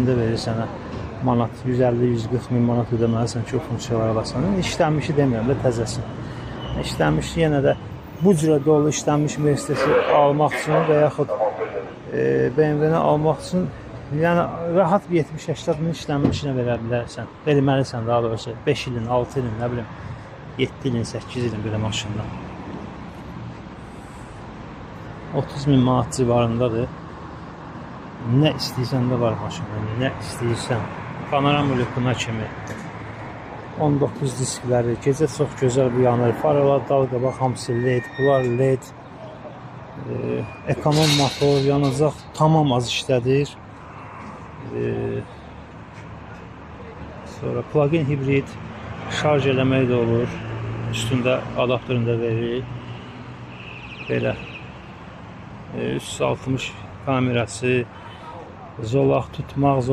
de verir sənə manat 150-140 min manat ödəməlisən ki, o funksiyalar alasan. İşlənmişi demirəm də, təzəsi. İşlənmiş yenə də bu cürə dolu işlənmiş Mercedesi almaq üçün və yaxud BMW-ni almaq üçün yəni rahat bir 70-80 min işlənmişinə verə bilərsən. Verməlisən daha doğrusu 5 ilin, 6 ilin, nə bilim 7 ilin, 8 ilin belə maşından. 30 min manat civarındadır. Nə istəyirsən də var maşında, nə istəyirsən. Panoram lükuna kimi. 19 diskləri, gecə çox gözəl bir yanır. Faralar, dal qabaq hamısı LED, bunlar LED. Ekonom motor, yanacaq tamam az işlədir. Sonra plug-in hibrid, şarj eləmək də olur. Üstündə adaptörünü də verir. Belə 360 kamerası, zolaq tutmaq,